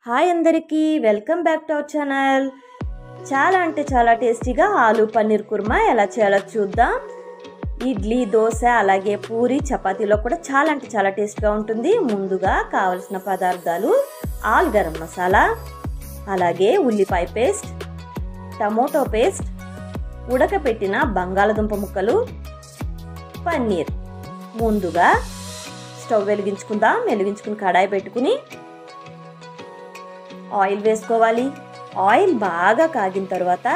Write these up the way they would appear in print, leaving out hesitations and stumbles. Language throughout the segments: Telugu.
హాయ్ అందరికీ welcome back to our channel. చాలా అంటే చాలా టేస్టీగా ఆలు పన్నీర్ కుర్మా ఎలా చేయాలో చూద్దాం. ఇడ్లీ, దోశ, అలాగే పూరి, చపాతీలో కూడా చాలా అంటే చాలా టేస్ట్గా ఉంటుంది. ముందుగా కావలసిన పదార్థాలు: ఆల్ గరం మసాలా, అలాగే ఉల్లిపాయ పేస్ట్, టమోటో పేస్ట్, ఉడకపెట్టిన బంగాళదుంప ముక్కలు, పన్నీర్. ముందుగా స్టవ్ వెలిగించుకుందాం. వెలిగించుకుని కడాయి పెట్టుకుని ఆయిల్ వేసుకోవాలి. ఆయిల్ బాగా కాగిన తర్వాత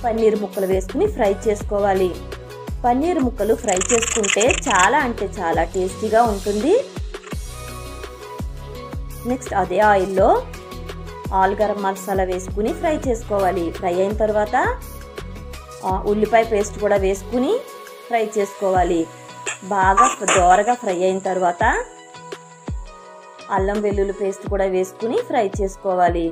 పన్నీర్ ముక్కలు వేసుకుని ఫ్రై చేసుకోవాలి. పన్నీర్ ముక్కలు ఫ్రై చేసుకుంటే చాలా అంటే చాలా టేస్టీగా ఉంటుంది. నెక్స్ట్ అదే ఆయిల్లో ఆల్ గరం మసాలా వేసుకుని ఫ్రై చేసుకోవాలి. ఫ్రై అయిన తర్వాత ఉల్లిపాయ పేస్ట్ కూడా వేసుకుని ఫ్రై చేసుకోవాలి. బాగా దోరగా ఫ్రై అయిన తర్వాత అల్లం వెల్లుల్లి పేస్ట్ కూడా వేసుకుని ఫ్రై చేసుకోవాలి.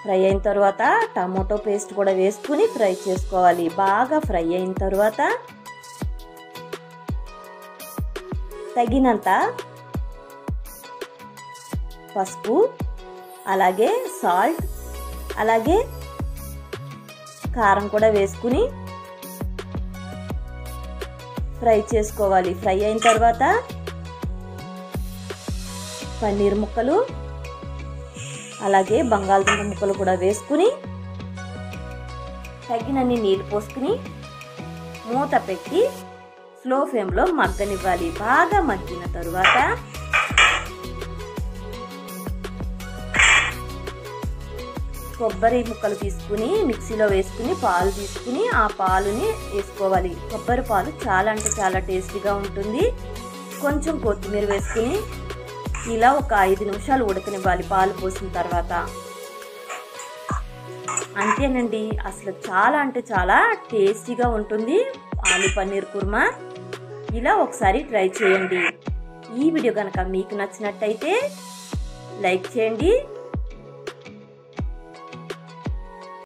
ఫ్రై అయిన తర్వాత టమోటో పేస్ట్ కూడా వేసుకుని ఫ్రై చేసుకోవాలి. బాగా ఫ్రై అయిన తర్వాత తగినంత పసుపు, అలాగే సాల్ట్, అలాగే కారం కూడా వేసుకుని ఫ్రై చేసుకోవాలి. ఫ్రై అయిన తర్వాత పన్నీర్ ముక్కలు, అలాగే బంగాళదుంప ముక్కలు కూడా వేసుకుని తగినన్ని నీళ్ళు పోసుకుని మూత పెట్టి స్లో ఫ్లేమ్లో మగ్గనివ్వాలి. బాగా మగ్గిన తరువాత కొబ్బరి ముక్కలు తీసుకుని మిక్సీలో వేసుకుని పాలు తీసుకుని ఆ పాలుని వేసుకోవాలి. కొబ్బరి పాలు చాలా అంటే చాలా టేస్టీగా ఉంటుంది. కొంచెం కొత్తిమీర వేసుకుని ఇలా ఒక 5 నిమిషాలు ఉడకనివ్వాలి. పాలు పోసిన తర్వాత అంతేనండి. అసలు చాలా అంటే చాలా టేస్టీగా ఉంటుంది ఆలు పన్నీర్ కుర్మా. ఇలా ఒకసారి ట్రై చేయండి. ఈ వీడియో కనుక మీకు నచ్చినట్టయితే లైక్ చేయండి,